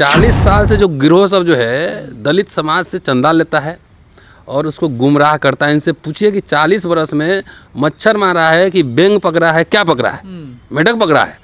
40 साल से जो गिरोह सब जो है दलित समाज से चंदा लेता है और उसको गुमराह करता है। इनसे पूछिए कि 40 वर्ष में मच्छर मारा है कि बेंग पकड़ा है, क्या पकड़ा है, मेढक पकड़ा है।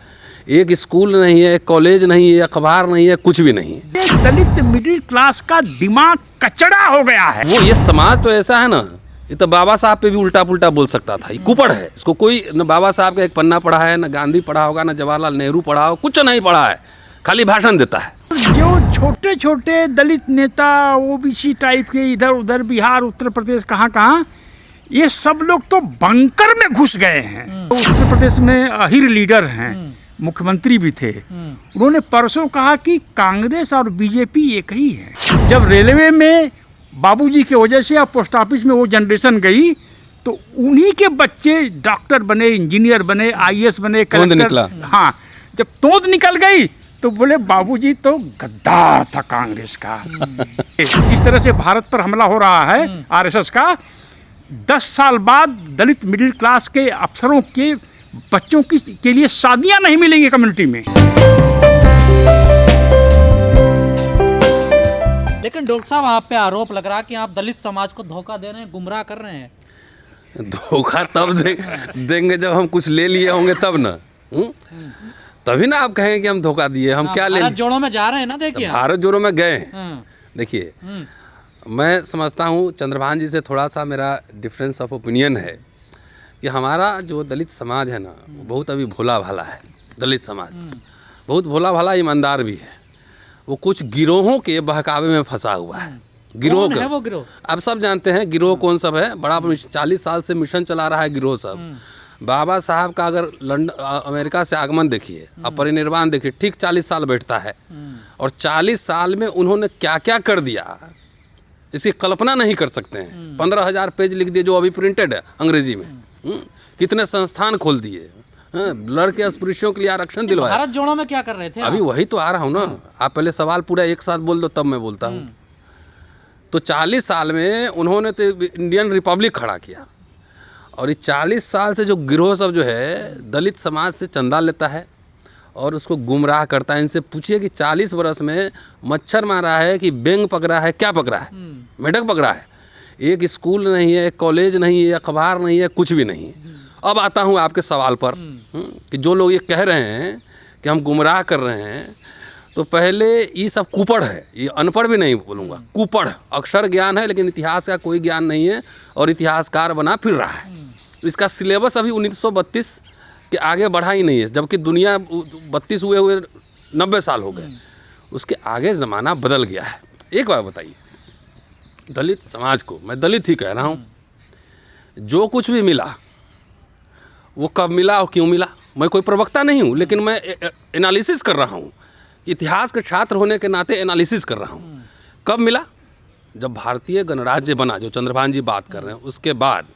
एक स्कूल नहीं है, कॉलेज नहीं है, अखबार नहीं है, कुछ भी नहीं है। दलित मिडिल क्लास का दिमाग कचड़ा हो गया है। वो ये समाज तो ऐसा है ना, ये तो बाबा साहब पे भी उल्टा पुल्टा बोल सकता था। ये कुपड़ है, इसको कोई न बाबा साहब का एक पन्ना पढ़ा है, न गांधी पढ़ा होगा, न जवाहरलाल नेहरू पढ़ा हो, कुछ नहीं पढ़ा है, खाली भाषण देता है। जो छोटे छोटे दलित नेता ओबीसी टाइप के इधर उधर बिहार उत्तर प्रदेश कहाँ ये सब लोग तो बंकर में घुस गए हैं। उत्तर प्रदेश में अहिर लीडर हैं, मुख्यमंत्री भी थे। उन्होंने परसों कहा कि कांग्रेस और बीजेपी एक ही है। जब रेलवे में बाबूजी की वजह से या पोस्ट ऑफिस में वो जनरेशन गई तो उन्हीं के बच्चे डॉक्टर बने, इंजीनियर बने, आईएएस बने, कलेक्टर। हाँ, जब तोंद निकल गई तो बोले बाबूजी तो गद्दार था कांग्रेस का। जिस तरह से भारत पर हमला हो रहा है आरएसएस का, 10 साल बाद दलित मिडिल क्लास के अफसरों के बच्चों के लिए शादियां नहीं मिलेंगी कम्युनिटी में। लेकिन डॉक्टर साहब, आप पे आरोप लग रहा है कि आप दलित समाज को धोखा दे रहे हैं, गुमराह कर रहे हैं। धोखा तब देंगे जब हम कुछ ले लिए होंगे तब ना। तभी ना आप कहें कि हम धोखा दिए। हम क्या ले, भारत जोड़ों में जा रहे हैं ना। देखिए, भारत जोड़ों में गए। देखिए, मैं समझता हूँ चंद्रभान जी से थोड़ा सा मेरा डिफरेंस ऑफ ओपिनियन है कि हमारा जो दलित समाज है ना, वो बहुत अभी भोला भाला है। दलित समाज बहुत भोला भाला, ईमानदार भी है। वो कुछ गिरोहों के बहकावे में फंसा हुआ है। गिरोह का वो गिरोह आप सब जानते हैं गिरोह कौन सब है। बड़ा 40 साल से मिशन चला रहा है गिरोह सब। बाबा साहब का अगर अमेरिका से आगमन देखिए, अब परिनिर्वाण देखिए, ठीक 40 साल बैठता है। और 40 साल में उन्होंने क्या क्या कर दिया, इसकी कल्पना नहीं कर सकते हैं। 15,000 पेज लिख दिए जो अभी प्रिंटेड है अंग्रेजी में। कितने संस्थान खोल दिए, लड़के अस्पृश्यों के लिए आरक्षण दिलवाया। भारत जोड़ों में क्या कर रहे थे? अभी वही तो आ रहा हूँ ना। आप पहले सवाल पूरा एक साथ बोल दो तब मैं बोलता हूँ। तो 40 साल में उन्होंने तो इंडियन रिपब्लिक खड़ा किया। और ये 40 साल से जो गिरोह सब जो है दलित समाज से चंदा लेता है और उसको गुमराह करता है। इनसे पूछिए कि 40 वर्ष में मच्छर मारा है कि बेंग पकड़ा है, क्या पकड़ा है, मेढक पकड़ा है। एक स्कूल नहीं है, कॉलेज नहीं है, अखबार नहीं है, कुछ भी नहीं है। अब आता हूँ आपके सवाल पर कि जो लोग ये कह रहे हैं कि हम गुमराह कर रहे हैं, तो पहले ये सब कुपड़ है। ये अनपढ़ भी नहीं बोलूँगा, कुपड़। अक्षर ज्ञान है लेकिन इतिहास का कोई ज्ञान नहीं है और इतिहासकार बना फिर रहा है। इसका सिलेबस अभी 1932 के आगे बढ़ा ही नहीं है, जबकि दुनिया 32 हुए 90 साल हो गए। उसके आगे ज़माना बदल गया है। एक बात बताइए, दलित समाज को, मैं दलित ही कह रहा हूँ, जो कुछ भी मिला वो कब मिला और क्यों मिला। मैं कोई प्रवक्ता नहीं हूँ, लेकिन मैं एनालिसिस कर रहा हूँ। इतिहास के छात्र होने के नाते एनालिसिस कर रहा हूँ। कब मिला? जब भारतीय गणराज्य बना, जो चंद्रभान जी बात कर रहे हैं, उसके बाद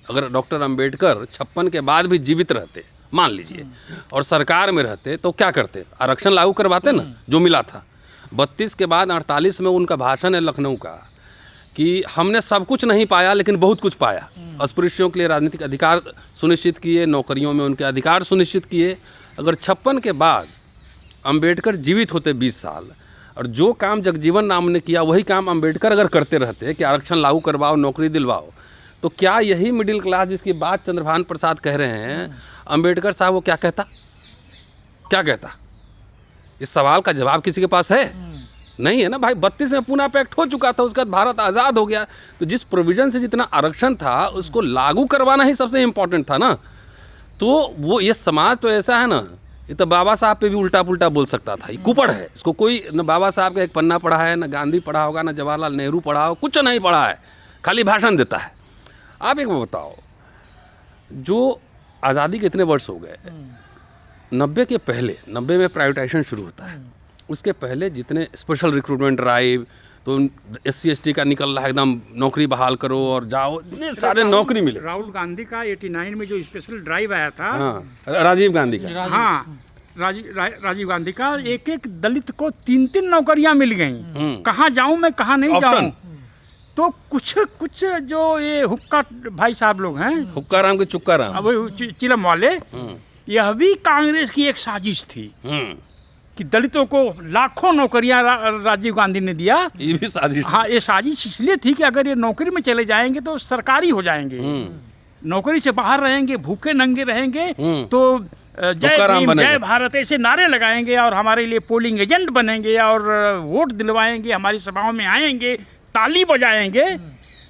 अगर डॉक्टर अंबेडकर 56 के बाद भी जीवित रहते, मान लीजिए, और सरकार में रहते, तो क्या करते? आरक्षण लागू करवाते ना, जो मिला था। 32 के बाद 48 में उनका भाषण है लखनऊ का कि हमने सब कुछ नहीं पाया लेकिन बहुत कुछ पाया। अस्पृश्यों के लिए राजनीतिक अधिकार सुनिश्चित किए, नौकरियों में उनके अधिकार सुनिश्चित किए। अगर 56 के बाद अंबेडकर जीवित होते 20 साल, और जो काम जगजीवन राम ने किया वही काम अंबेडकर अगर करते रहते कि आरक्षण लागू करवाओ, नौकरी दिलवाओ, तो क्या यही मिडिल क्लास जिसकी बात चंद्रभान प्रसाद कह रहे हैं, अंबेडकर साहब वो क्या कहता? इस सवाल का जवाब किसी के पास है? नहीं है ना भाई। 32 में पूना पैक्ट हो चुका था, उसके बाद भारत आज़ाद हो गया। तो जिस प्रोविज़न से जितना आरक्षण था उसको लागू करवाना ही सबसे इम्पोर्टेंट था ना। तो वो ये समाज तो ऐसा है ना, ये तो बाबा साहब पे भी उल्टा पुल्टा बोल सकता था। ये कुपड़ है, इसको कोई न बाबा साहब का एक पन्ना पढ़ा है, न गांधी पढ़ा होगा, न जवाहरलाल नेहरू पढ़ा हो, कुछ नहीं पढ़ा है, खाली भाषण देता है। आप एक बताओ, जो आज़ादी के इतने वर्ष हो गए, 90 के पहले, 90 में प्राइवेटाइजेशन शुरू होता है, उसके पहले जितने स्पेशल रिक्रूटमेंट ड्राइव, तो SC ST का निकल रहा है एकदम, नौकरी बहाल करो और जाओ, इतने सारे नौकरी मिले। राहुल गांधी का 89 में जो स्पेशल ड्राइव आया था, हाँ, राजीव गांधी का, हाँ, राजीव गांधी का, एक एक दलित को 3-3 नौकरियां मिल गई। कहाँ जाऊं मैं, कहाँ नहीं जाऊं। तो कुछ जो ये हुक्का भाई साहब लोग हैं, हुक्का राम के चुक्का राम, अब चिलम वाले, यह भी कांग्रेस की एक साजिश थी। कि दलितों को लाखों नौकरियां राजीव गांधी ने दिया। ये भी साजिश। हाँ, ये साजिश इसलिए थी कि अगर ये नौकरी में चले जाएंगे तो सरकारी हो जाएंगे, नौकरी से बाहर रहेंगे, भूखे नंगे रहेंगे, तो जय भीम जय भारत ऐसे नारे लगाएंगे और हमारे लिए पोलिंग एजेंट बनेंगे और वोट दिलवाएंगे, हमारी सभाओं में आएंगे, ताली बजाएंगे।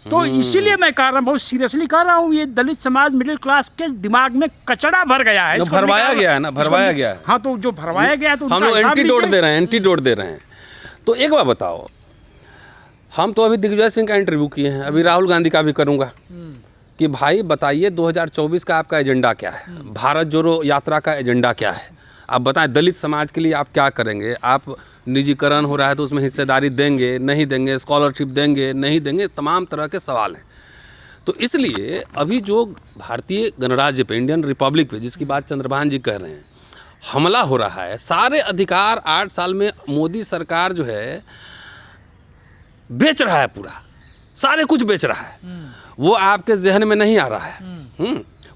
तो इसीलिए मैं कह रहा हूँ, बहुत सीरियसली कह रहा हूँ, ये दलित समाज मिडिल क्लास के दिमाग में कचड़ा भर गया है। भरवाया गया है ना, भरवाया गया है। हाँ, तो जो भरवाया गया है तो हम लोग एंटीडोट दे रहे हैं, एंटीडोट दे रहे हैं। तो एक बात बताओ, हम तो अभी दिग्विजय सिंह का इंटरव्यू किए हैं, अभी राहुल गांधी का भी करूँगा कि भाई बताइए 2024 का आपका एजेंडा क्या है, भारत जोड़ो यात्रा का एजेंडा क्या है, आप बताएं दलित समाज के लिए आप क्या करेंगे। आप निजीकरण हो रहा है तो उसमें हिस्सेदारी देंगे नहीं देंगे, स्कॉलरशिप देंगे नहीं देंगे, तमाम तरह के सवाल हैं। तो इसलिए अभी जो भारतीय गणराज्य पे, इंडियन रिपब्लिक पे, जिसकी बात चंद्रभान जी कह रहे हैं, हमला हो रहा है, सारे अधिकार 8 साल में मोदी सरकार जो है बेच रहा है, पूरा सारे कुछ बेच रहा है। वो आपके जहन में नहीं आ रहा है,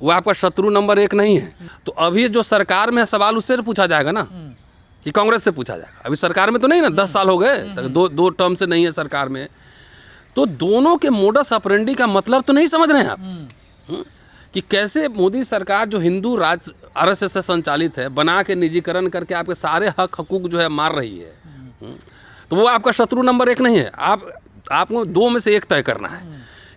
वो आपका शत्रु नंबर 1 नहीं है। तो अभी जो सरकार में सवाल उससे पूछा जाएगा ना, कि कांग्रेस से पूछा जाएगा। अभी सरकार में तो नहीं ना, 10 साल हो गए, दो टर्म से नहीं है सरकार में। तो दोनों के मोडस ऑपरेंडी का मतलब तो नहीं समझ रहे हैं आप, कि कैसे मोदी सरकार जो हिंदू राज RSS से संचालित है, बना के निजीकरण करके आपके सारे हक हकूक जो है मार रही है। तो वो आपका शत्रु नंबर 1 नहीं है। आपको 2 में से 1 तय करना है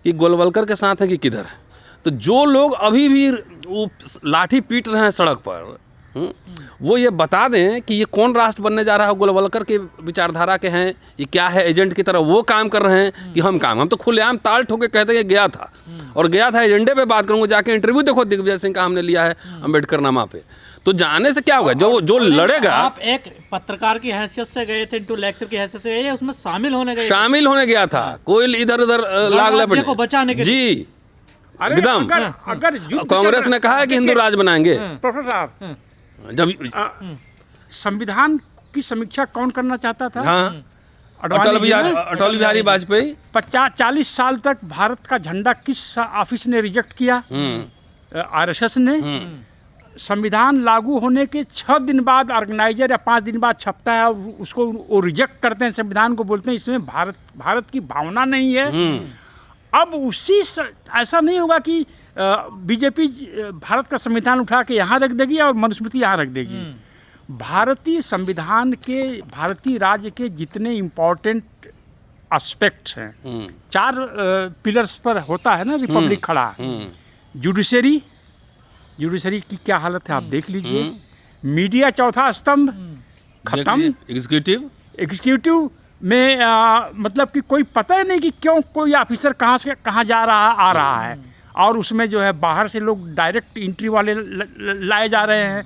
कि गोलवलकर के साथ है कि किधर है। तो जो लोग अभी भी वो लाठी पीट रहे हैं सड़क पर, वो ये बता दें कि ये कौन राष्ट्र बनने जा रहा है, गोलवलकर के विचारधारा के हैं, ये क्या है, एजेंट की तरह वो काम कर रहे हैं कि हम तो खुलेआम ताल ठोके कहते हैं गया था, और गया था एजेंडे पे बात करूँगा, जाके इंटरव्यू देखो दिग्विजय सिंह का हमने लिया है अम्बेडकर नामा पे। तो जाने से क्या होगा, जो लड़ेगा। आप एक पत्रकार की हैसियत से गए थे, इंटू लेक्चर की हैसियत से गए, उसमें शामिल होने गया था, कोई इधर उधर लाग लपट को बचाने के जी एकदम। अगर कांग्रेस ने कहा है कि हिंदू राज बनाएंगे। प्रोफेसर साहब, जब संविधान की समीक्षा कौन करना चाहता था? हाँ, अटल बिहारी वाजपेयी। 40 साल तक भारत का झंडा किस ऑफिस ने रिजेक्ट किया? RSS ने। संविधान लागू होने के 6 दिन बाद ऑर्गेनाइजर या 5 दिन बाद छपता है, उसको वो रिजेक्ट करते हैं, संविधान को बोलते हैं इसमें भारत की भावना नहीं है। अब ऐसा नहीं होगा कि बीजेपी भारत का संविधान उठा के यहाँ रख देगी और मनुस्मृति यहाँ रख देगी। भारतीय संविधान के, भारतीय राज्य के जितने इम्पोर्टेंट एस्पेक्ट्स हैं, 4 पिलर्स पर होता है ना रिपब्लिक खड़ा। जुडिशरी की क्या हालत है आप देख लीजिए। मीडिया चौथा स्तंभ खत्म। एग्जीक्यूटिव में मतलब कि कोई पता ही नहीं कि क्यों कोई ऑफिसर कहाँ से कहाँ आ रहा है, और उसमें जो है बाहर से लोग डायरेक्ट एंट्री वाले लाए जा रहे हैं।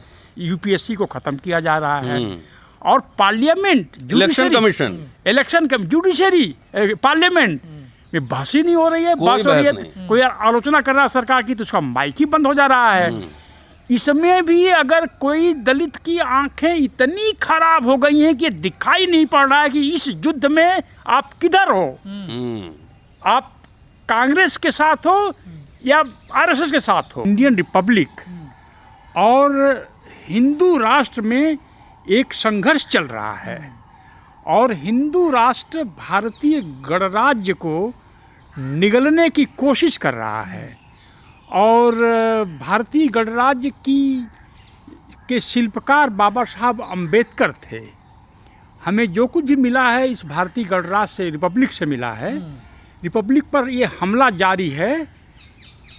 UPSC को ख़त्म किया जा रहा है। और parliament, election commission, judiciary, parliament में बहस ही नहीं हो रही है। बहस हो रही है, कोई आलोचना कर रहा है सरकार की तो उसका माइक ही बंद हो जा रहा है। इसमें भी अगर कोई दलित की आंखें इतनी खराब हो गई हैं कि दिखाई नहीं पड़ रहा है कि इस युद्ध में आप किधर हो, आप कांग्रेस के साथ हो या RSS के साथ हो। इंडियन रिपब्लिक और हिंदू राष्ट्र में एक संघर्ष चल रहा है, और हिंदू राष्ट्र भारतीय गणराज्य को निगलने की कोशिश कर रहा है। और भारतीय गणराज्य के शिल्पकार बाबा साहब अम्बेडकर थे। हमें जो कुछ भी मिला है इस भारतीय गणराज्य से, रिपब्लिक से मिला है। रिपब्लिक पर ये हमला जारी है,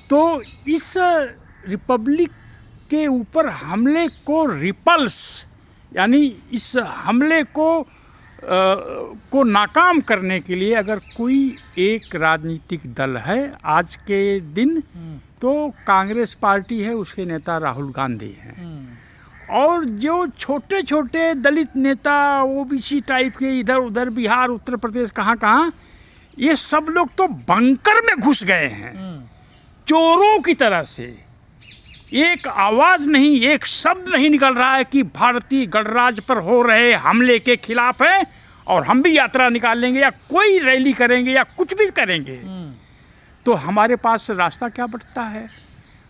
तो इस रिपब्लिक के ऊपर हमले को रिपल्स, यानी इस हमले को नाकाम करने के लिए अगर कोई एक राजनीतिक दल है आज के दिन, तो कांग्रेस पार्टी है, उसके नेता राहुल गांधी हैं। और जो छोटे छोटे दलित नेता OBC टाइप के इधर उधर बिहार, उत्तर प्रदेश, कहाँ, ये सब लोग तो बंकर में घुस गए हैं चोरों की तरह से। एक आवाज़ नहीं, एक शब्द नहीं निकल रहा है कि भारतीय गणराज्य पर हो रहे हमले के खिलाफ है और हम भी यात्रा निकालेंगे या कोई रैली करेंगे या कुछ भी करेंगे। तो हमारे पास रास्ता क्या बचता है?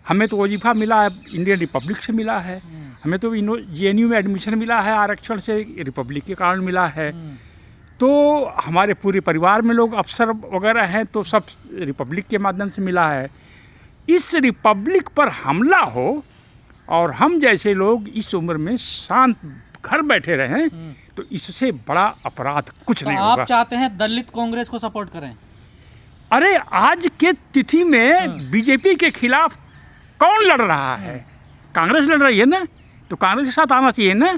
हमें तो वजीफ़ा मिला है इंडियन रिपब्लिक से मिला है, हमें तो JNU में एडमिशन मिला है आरक्षण से, रिपब्लिक के कारण मिला है। तो हमारे पूरे परिवार में लोग अफसर वगैरह हैं तो सब रिपब्लिक के माध्यम से मिला है। इस रिपब्लिक पर हमला हो और हम जैसे लोग इस उम्र में शांत घर बैठे रहें तो इससे बड़ा अपराध कुछ तो नहीं आप होगा। चाहते हैं दलित कांग्रेस को सपोर्ट करें? अरे आज के तिथि में बीजेपी के खिलाफ कौन लड़ रहा है? कांग्रेस लड़ रही है ना, तो कांग्रेस के साथ आना चाहिए ना।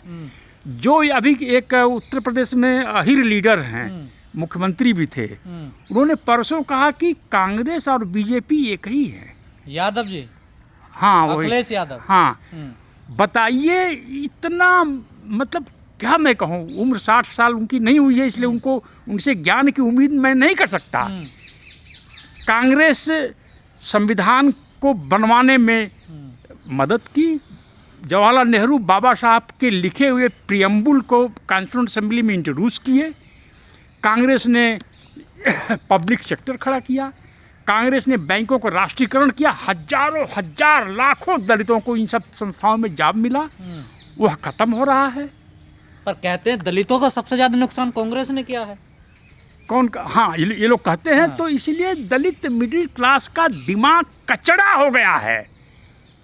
जो अभी एक उत्तर प्रदेश में अहिर लीडर हैं, मुख्यमंत्री भी थे, उन्होंने परसों कहा कि कांग्रेस और बीजेपी एक ही है। यादव जी, हाँ वही, अखिलेश यादव। हाँ बताइए, इतना मतलब क्या मैं कहूँ, उम्र 60 साल उनकी नहीं हुई है, इसलिए उनको उनसे ज्ञान की उम्मीद मैं नहीं कर सकता। कांग्रेस संविधान को बनवाने में मदद की, जवाहरलाल नेहरू बाबा साहब के लिखे हुए प्रियम्बुल को कॉन्स्टिट्यूएंट असेंबली में इंट्रोड्यूस किए। कांग्रेस ने पब्लिक सेक्टर खड़ा किया, कांग्रेस ने बैंकों को राष्ट्रीयकरण किया, हजारों हजार लाखों दलितों को इन सब संस्थाओं में जॉब मिला। वह खत्म हो रहा है। पर कहते हैं दलितों का सबसे ज्यादा नुकसान कांग्रेस ने किया है। हाँ, ये लोग कहते हैं। तो इसलिए दलित मिडिल क्लास का दिमाग कचड़ा हो गया है,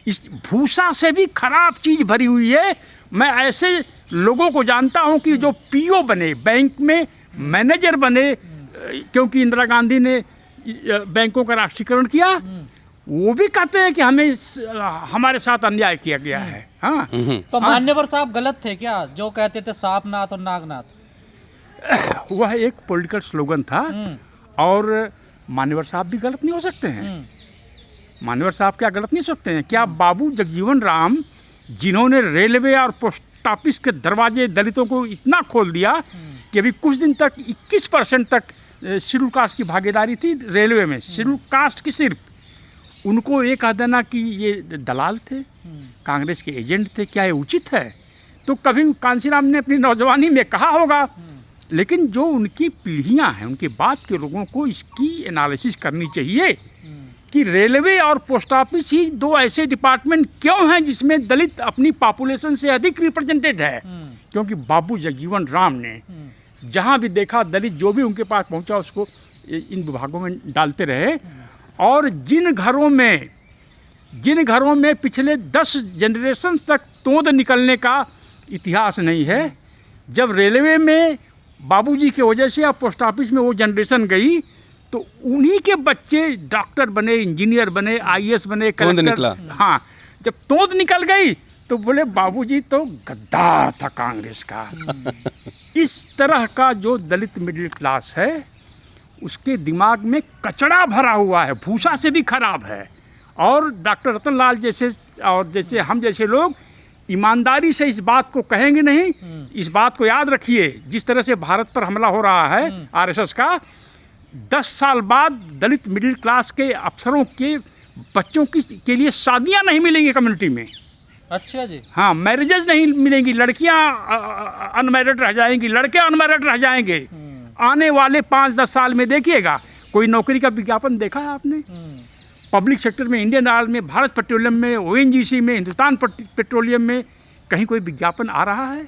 इस भूसा से भी खराब चीज़ भरी हुई है। मैं ऐसे लोगों को जानता हूं कि जो PO बने, बैंक में मैनेजर बने, क्योंकि इंदिरा गांधी ने बैंकों का राष्ट्रीयकरण किया, वो भी कहते हैं कि हमारे साथ अन्याय किया गया है। हाँ, तो मान्यवर साहब गलत थे क्या जो कहते थे सांपनाथ और नागनाथ? वह एक पॉलिटिकल स्लोगन था और मान्यवर साहब भी गलत नहीं हो सकते हैं। मान्यवर साहब क्या गलत नहीं हो सकते हैं? क्या बाबू जगजीवन राम, जिन्होंने रेलवे और पोस्ट ऑफिस के दरवाजे दलितों को इतना खोल दिया कि अभी कुछ दिन तक 21% तक शेड्यूल कास्ट की भागीदारी थी रेलवे में, शेड्यूल कास्ट की सिर्फ, उनको ये कह देना कि ये दलाल थे, कांग्रेस के एजेंट थे, क्या ये उचित है? तो कभी कांशीराम ने अपनी नौजवानी में कहा होगा, लेकिन जो उनकी पीढ़ियां हैं, उनके बाद के लोगों को इसकी एनालिसिस करनी चाहिए कि रेलवे और पोस्ट ऑफिस ही दो ऐसे डिपार्टमेंट क्यों हैं जिसमें दलित अपनी पॉपुलेशन से अधिक रिप्रेजेंटेड है। क्योंकि बाबू जगजीवन राम ने जहां भी देखा दलित जो भी उनके पास पहुंचा उसको इन विभागों में डालते रहे। और जिन घरों में पिछले 10 जनरेशन तक तोंद निकलने का इतिहास नहीं है, जब रेलवे में बाबूजी की वजह से या पोस्ट ऑफिस में वो जनरेशन गई तो उन्हीं के बच्चे डॉक्टर बने, इंजीनियर बने, IAS बने, कलेक्टर। हाँ, जब तोंद निकल गई तो बोले बाबूजी तो गद्दार था कांग्रेस का। इस तरह का जो दलित मिडिल क्लास है उसके दिमाग में कचड़ा भरा हुआ है, भूसा से भी खराब है। और डॉक्टर रतनलाल जैसे और जैसे हम जैसे लोग ईमानदारी से इस बात को कहेंगे नहीं। इस बात को याद रखिए, जिस तरह से भारत पर हमला हो रहा है RSS का, 10 साल बाद दलित मिडिल क्लास के अफसरों के बच्चों के लिए शादियां नहीं मिलेंगी कम्युनिटी में। अच्छा जी। हाँ, मैरिजेज नहीं मिलेंगी, लड़कियां अनमैरिड रह जाएंगी, लड़के अनमैरिड रह जाएंगे। आने वाले 5-10 साल में देखिएगा। कोई नौकरी का विज्ञापन देखा है आपने? पब्लिक सेक्टर में, इंडियन ऑयल में, भारत पेट्रोलियम में, ONGC में, हिंदुस्तान पेट्रोलियम में कहीं कोई विज्ञापन आ रहा है?